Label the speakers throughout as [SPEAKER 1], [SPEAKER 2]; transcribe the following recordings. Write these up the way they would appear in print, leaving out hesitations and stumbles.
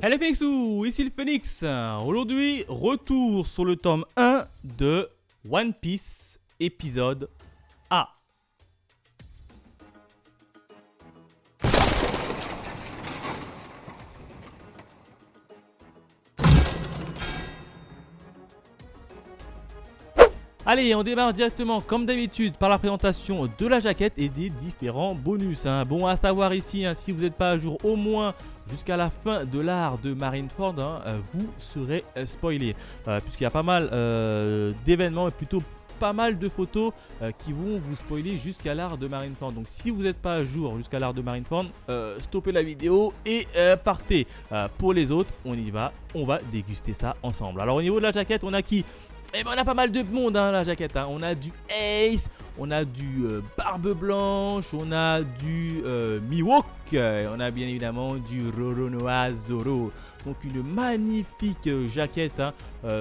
[SPEAKER 1] Hello Phoenixou, ici le Phoenix. Aujourd'hui, retour sur le tome 1 de One Piece, épisode A. Allez, on démarre directement comme d'habitude par la présentation de la jaquette et des différents bonus. Bon, à savoir ici, si vous n'êtes pas à jour au moins jusqu'à la fin de l'art de Marineford, vous serez spoilé. Puisqu'il y a pas mal d'événements et plutôt pas mal de photos qui vont vous spoiler jusqu'à l'art de Marineford. Donc si vous n'êtes pas à jour jusqu'à l'art de Marineford, stoppez la vidéo et partez. Pour les autres, on y va, on va déguster ça ensemble. Alors au niveau de la jaquette, on a qui ? Eh ben on a pas mal de monde la jaquette. On a du Ace, on a du Barbe Blanche, on a du Mihawk, on a bien évidemment du Roronoa Zoro. Donc une magnifique jaquette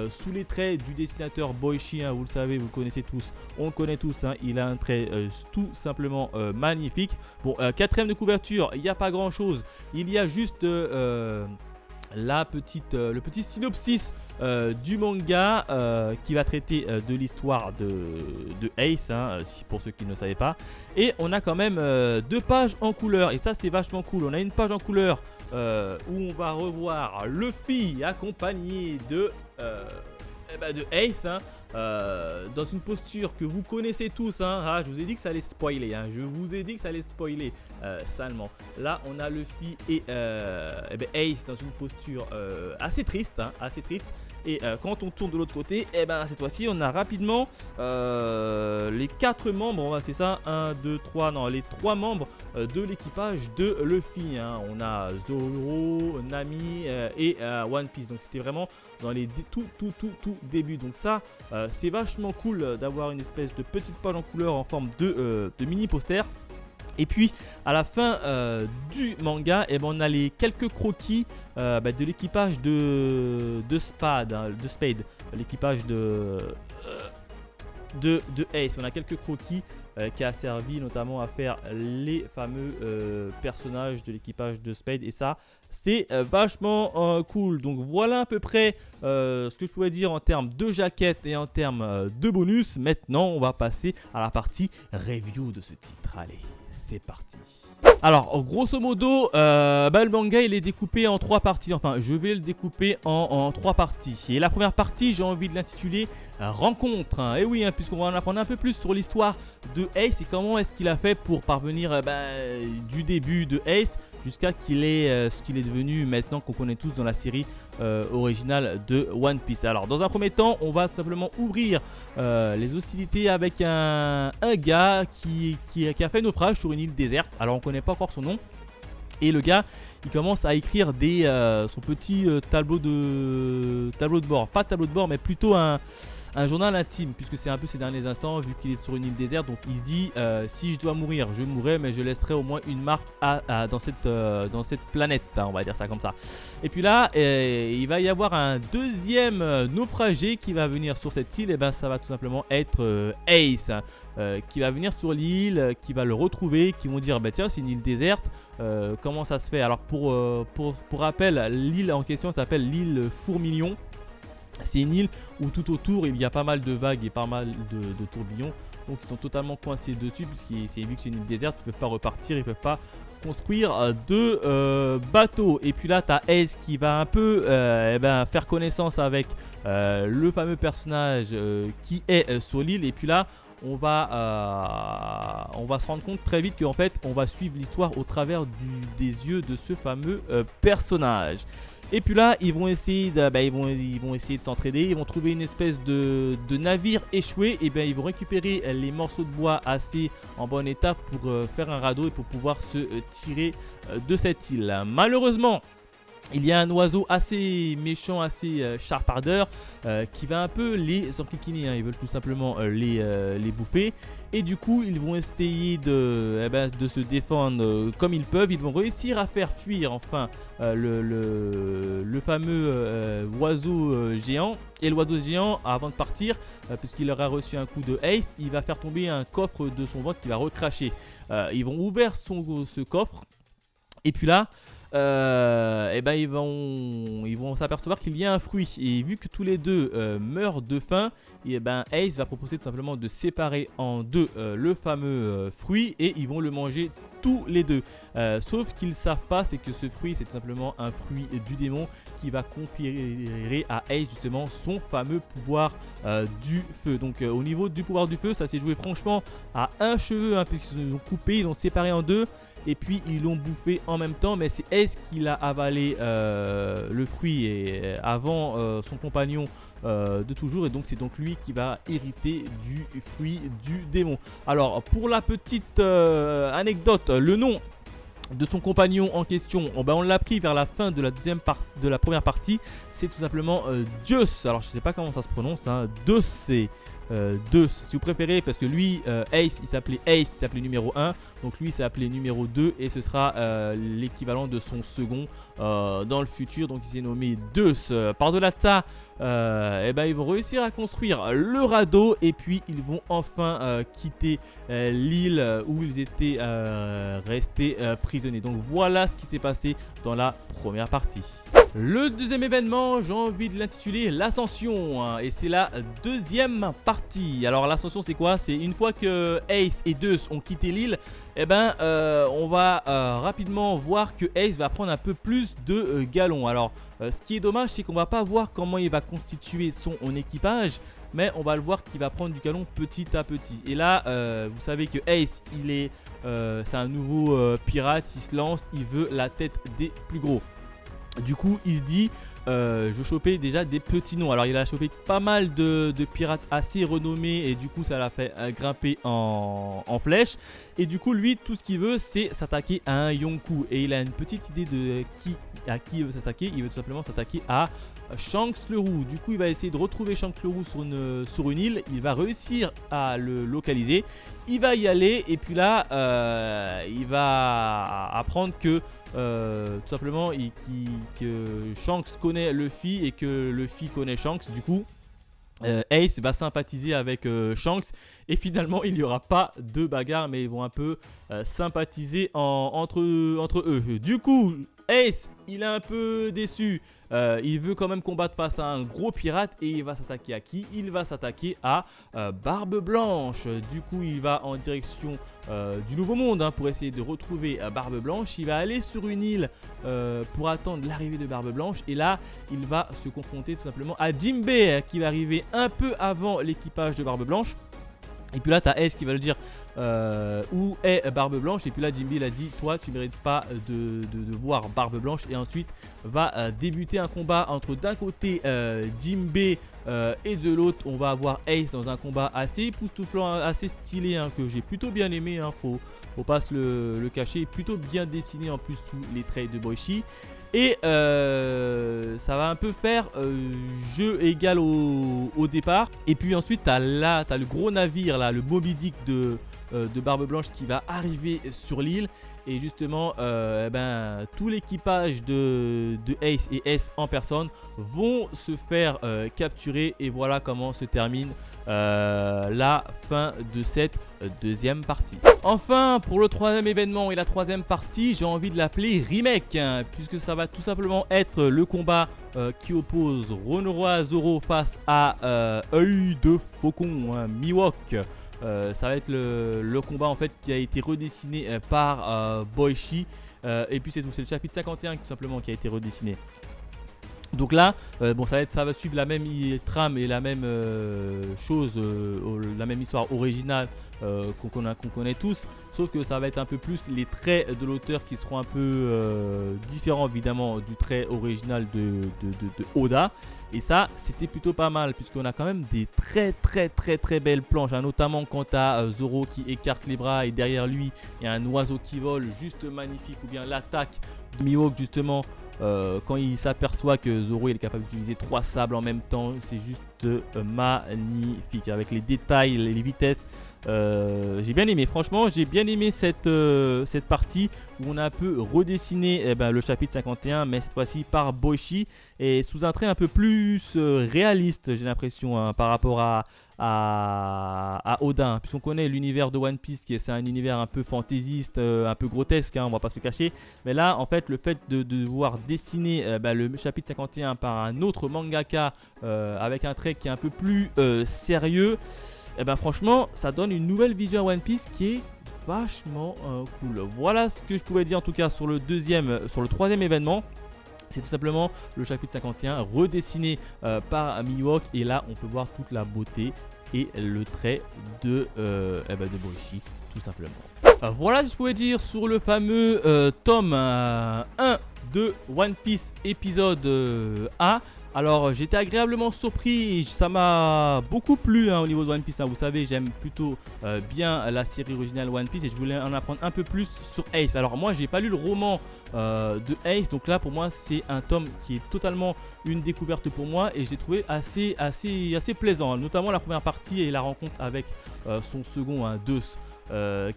[SPEAKER 1] sous les traits du dessinateur Boichi, vous le savez, vous le connaissez tous, on le connaît tous, il a un trait tout simplement magnifique. Bon, quatrième de couverture, il n'y a pas grand chose, il y a juste le petit synopsis du manga qui va traiter de l'histoire de Ace, pour ceux qui ne savaient pas. Et on a quand même 2 pages en couleur, et ça c'est vachement cool. On a une page en couleur où on va revoir Luffy accompagné de Ace, dans une posture que vous connaissez tous. Je vous ai dit que ça allait spoiler, je vous ai dit que ça allait spoiler salement. Là on a Luffy et Ace dans une posture assez triste, Et quand on tourne de l'autre côté, cette fois-ci on a rapidement les 4 membres, c'est ça, 1, 2, 3, non, les 3 membres de l'équipage de Luffy. On a Zoro, Nami et One Piece. Donc c'était vraiment dans les tout début. Donc ça, c'est vachement cool d'avoir une espèce de petite page en couleur en forme de mini poster. Et puis à la fin du manga, on a les quelques croquis de l'équipage de Spade, l'équipage de Ace. On a quelques croquis qui a servi notamment à faire les fameux personnages de l'équipage de Spade, et ça c'est vachement cool. Donc voilà à peu près ce que je pouvais dire en termes de jaquette et en termes de bonus. Maintenant on va passer à la partie review de ce titre. Allez, c'est parti. Alors grosso modo le manga il est découpé en 3 parties. Enfin je vais le découper en 3 parties. Et la première partie, j'ai envie de l'intituler rencontre. Et oui, puisqu'on va en apprendre un peu plus sur l'histoire de Ace et comment est-ce qu'il a fait pour parvenir du début de Ace jusqu'à ce qu'il est devenu maintenant, qu'on connaît tous dans la série originale de One Piece. Alors dans un premier temps, on va tout simplement ouvrir les hostilités avec un gars qui a fait naufrage sur une île déserte. Alors on connaît pas encore son nom. Et le gars, il commence à écrire son petit tableau de bord. Pas tableau de bord, mais plutôt un journal intime, puisque c'est un peu ses derniers instants, vu qu'il est sur une île déserte. Donc il se dit, si je dois mourir, je mourrai, mais je laisserai au moins une marque dans cette planète, on va dire ça comme ça. Et puis là, il va y avoir un deuxième naufragé qui va venir sur cette île. Et ça va tout simplement être Ace, qui va venir sur l'île, qui va le retrouver, qui vont dire tiens, c'est une île déserte, comment ça se fait? Alors pour rappel, l'île en question s'appelle l'île Fourmilion. C'est une île où tout autour il y a pas mal de vagues et pas mal de tourbillons. Donc ils sont totalement coincés dessus, puisque vu que c'est une île déserte, ils peuvent pas repartir, ils peuvent pas construire de bateaux. Et puis là tu as Ace qui va un peu faire connaissance avec le fameux personnage qui est sur l'île. Et puis là on va se rendre compte très vite qu'en fait on va suivre l'histoire au travers des yeux de ce fameux personnage. Et puis là ils vont essayer de s'entraider. Ils vont trouver une espèce de navire échoué. Et ils vont récupérer les morceaux de bois assez en bon état pour faire un radeau et pour pouvoir se tirer de cette île. Malheureusement, il y a un oiseau assez méchant, assez chapardeur, qui va un peu les enquiquiner. Ils veulent tout simplement les bouffer. Et du coup, ils vont essayer de se défendre comme ils peuvent. Ils vont réussir à faire fuir enfin le fameux oiseau géant. Et l'oiseau géant, avant de partir, puisqu'il aura reçu un coup de Ace, il va faire tomber un coffre de son ventre qui va recracher. Ils vont ouvrir ce coffre. Et puis là, et ben ils vont s'apercevoir qu'il y a un fruit. Et vu que tous les deux meurent de faim, et ben Ace va proposer tout simplement de séparer en deux le fameux fruit et ils vont le manger tous les deux. Sauf qu'ils ne savent pas, c'est que ce fruit c'est tout simplement un fruit du démon qui va conférer à Ace justement son fameux pouvoir du feu. Donc au niveau du pouvoir du feu, ça s'est joué franchement à un cheveu, hein, puisqu'ils l'ont coupé, ils l'ont séparé en deux. Et puis ils l'ont bouffé en même temps, mais c'est Ace qui l'a avalé le fruit et, avant son compagnon de toujours. Et donc c'est donc lui qui va hériter du fruit du démon. Alors pour la petite anecdote, le nom de son compagnon en question, on l'a pris vers la fin de la première partie. C'est tout simplement Deus. Alors je sais pas comment ça se prononce, hein. Deus, c'est Deus si vous préférez, parce que lui Ace il s'appelait numéro 1, donc lui il s'est appelé numéro 2 et ce sera l'équivalent de son second dans le futur, donc il s'est nommé Deus. Par delà de ça, ils vont réussir à construire le radeau et puis ils vont enfin quitter l'île où ils étaient restés prisonniers. Donc voilà ce qui s'est passé dans la première partie. Le deuxième événement, j'ai envie de l'intituler l'Ascension, hein, et c'est la deuxième partie. Alors l'Ascension c'est quoi? C'est une fois que Ace et Deus ont quitté l'île, on va rapidement voir que Ace va prendre un peu plus de galons. Alors ce qui est dommage, c'est qu'on va pas voir comment il va constituer son équipage, mais on va le voir qu'il va prendre du galon petit à petit. Et là vous savez que Ace c'est un nouveau pirate, il se lance, il veut la tête des plus gros. Du coup il se dit je vais choper déjà des petits noms. Alors il a chopé pas mal de pirates assez renommés et du coup ça l'a fait grimper en flèche. Et du coup lui tout ce qu'il veut c'est s'attaquer à un Yonkou. Et il a une petite idée de à qui il veut s'attaquer. Il veut tout simplement s'attaquer à Shanks le roux. Du coup il va essayer de retrouver Shanks le roux sur une île. Il va réussir à le localiser. Il va y aller et puis là il va apprendre que tout simplement que Shanks connaît Luffy et que Luffy connaît Shanks. Du coup Ace va sympathiser avec Shanks et finalement il n'y aura pas de bagarre, mais ils vont un peu sympathiser entre eux. Du coup Ace il est un peu déçu. Il veut quand même combattre face à un gros pirate et il va s'attaquer à qui? Il va s'attaquer à Barbe Blanche. Du coup il va en direction du Nouveau Monde, hein, pour essayer de retrouver Barbe Blanche. Il va aller sur une île pour attendre l'arrivée de Barbe Blanche et là il va se confronter tout simplement à Jinbei qui va arriver un peu avant l'équipage de Barbe Blanche. Et puis là t'as Ace qui va le dire où est Barbe Blanche. Et puis là Jinbei il a dit toi tu mérites pas de voir Barbe Blanche. Et ensuite va débuter un combat entre d'un côté Jinbei et de l'autre on va avoir Ace dans un combat assez époustouflant, assez stylé, hein, que j'ai plutôt bien aimé, hein, faut pas se le cacher, plutôt bien dessiné en plus sous les traits de Boichi. Et ça va un peu faire jeu égal au départ. Et puis ensuite t'as le gros navire là, le Moby Dick de Barbe Blanche qui va arriver sur l'île. Et justement tout l'équipage de Ace et S en personne vont se faire capturer. Et voilà comment se termine la fin de cette deuxième partie. Enfin pour le troisième événement et la troisième partie, j'ai envie de l'appeler remake, hein, puisque ça va tout simplement être le combat qui oppose Roronoa Zoro face à Œil de Faucon, hein, Mihawk. Ça va être le combat en fait qui a été redessiné par Boichi, et puis c'est tout, c'est le chapitre 51 tout simplement qui a été redessiné. Donc là, ça va suivre la même trame et la même chose, la même histoire originale qu'on connaît tous, sauf que ça va être un peu plus les traits de l'auteur qui seront un peu différents évidemment du trait original de Oda. Et ça c'était plutôt pas mal puisqu'on a quand même des très belles planches, hein, notamment quand à Zoro qui écarte les bras et derrière lui il y a un oiseau qui vole juste magnifique, ou bien l'attaque de Mihawk justement quand il s'aperçoit que Zoro est capable d'utiliser 3 sables en même temps. C'est juste magnifique avec les détails, les vitesses. J'ai bien aimé, franchement j'ai bien aimé cette partie où on a un peu redessiné le chapitre 51, mais cette fois-ci par Boichi et sous un trait un peu plus réaliste, j'ai l'impression, hein, par rapport à à Oda, puisqu'on connaît l'univers de One Piece, c'est un univers un peu fantaisiste, un peu grotesque, on va pas se le cacher. Mais là, en fait, le fait de devoir dessiner le chapitre 51 par un autre mangaka avec un trait qui est un peu plus sérieux, franchement, ça donne une nouvelle vision à One Piece qui est vachement cool. Voilà ce que je pouvais dire en tout cas sur le troisième événement. C'est tout simplement le chapitre 51 redessiné par Mihawk, et là on peut voir toute la beauté et le trait de Boichi tout simplement. Voilà ce que je pouvais dire sur le fameux tome 1 de One Piece épisode A. Alors j'étais agréablement surpris, ça m'a beaucoup plu au niveau de One Piece, vous savez j'aime plutôt bien la série originale One Piece et je voulais en apprendre un peu plus sur Ace. Alors moi j'ai pas lu le roman de Ace, donc là pour moi c'est un tome qui est totalement une découverte pour moi et j'ai trouvé assez plaisant, notamment la première partie et la rencontre avec son second, Deus.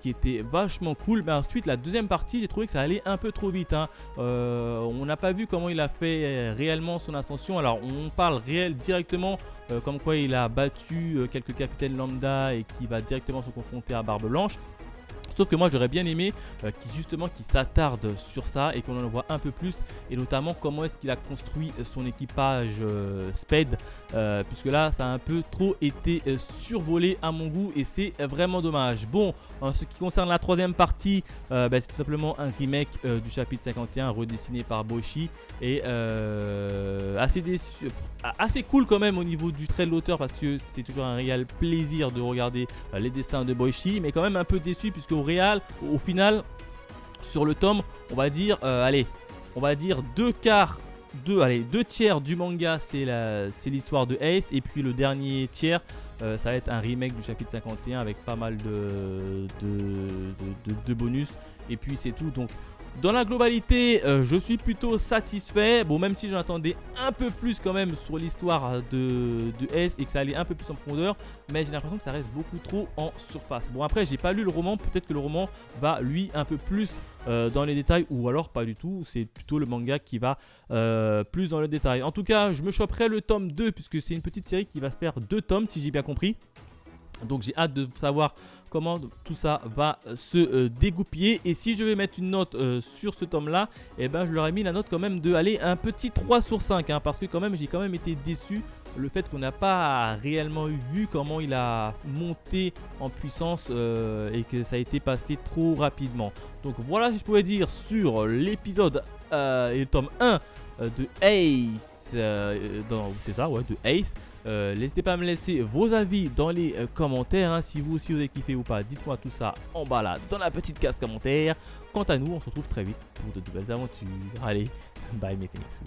[SPEAKER 1] Qui était vachement cool, mais ensuite la deuxième partie j'ai trouvé que ça allait un peu trop vite. On n'a pas vu comment il a fait réellement son ascension. Alors on parle directement comme quoi il a battu quelques capitaines lambda et qui va directement se confronter à Barbe Blanche. Sauf que moi j'aurais bien aimé qu'il s'attarde sur ça et qu'on en voit un peu plus, et notamment comment est-ce qu'il a construit son équipage Spade, puisque là ça a un peu trop été survolé à mon goût et c'est vraiment dommage. Bon, en ce qui concerne la troisième partie, c'est tout simplement un remake du chapitre 51 redessiné par Boichi, et assez cool quand même au niveau du trait de l'auteur, parce que c'est toujours un réel plaisir de regarder les dessins de Boichi, mais quand même un peu déçu puisque au final sur le tome on va dire deux tiers du manga c'est l'histoire de Ace, et puis le dernier tiers ça va être un remake du chapitre 51 avec pas mal de bonus, et puis c'est tout. Donc dans la globalité, je suis plutôt satisfait. Bon, même si j'en attendais un peu plus quand même sur l'histoire de S et que ça allait un peu plus en profondeur, mais j'ai l'impression que ça reste beaucoup trop en surface. Bon, après, j'ai pas lu le roman. Peut-être que le roman va, lui, un peu plus dans les détails, ou alors pas du tout. C'est plutôt le manga qui va plus dans le détail. En tout cas, je me choperai le tome 2 puisque c'est une petite série qui va se faire 2 tomes, si j'ai bien compris. Donc j'ai hâte de savoir comment tout ça va se dégoupiller. Et si je vais mettre une note sur ce tome là, je leur ai mis la note quand même de aller un petit 3 sur 5, parce que quand même j'ai quand même été déçu. Le fait qu'on n'a pas réellement vu comment il a monté en puissance et que ça a été passé trop rapidement. Donc voilà ce que je pouvais dire sur l'épisode et le tome 1 de Ace. C'est ça, ouais, de Ace. N'hésitez pas à me laisser vos avis dans les commentaires, si vous aussi vous avez kiffé ou pas. Dites-moi tout ça en bas là dans la petite case commentaire. Quant à nous, on se retrouve très vite pour de nouvelles aventures. Allez, bye mes Phoenix.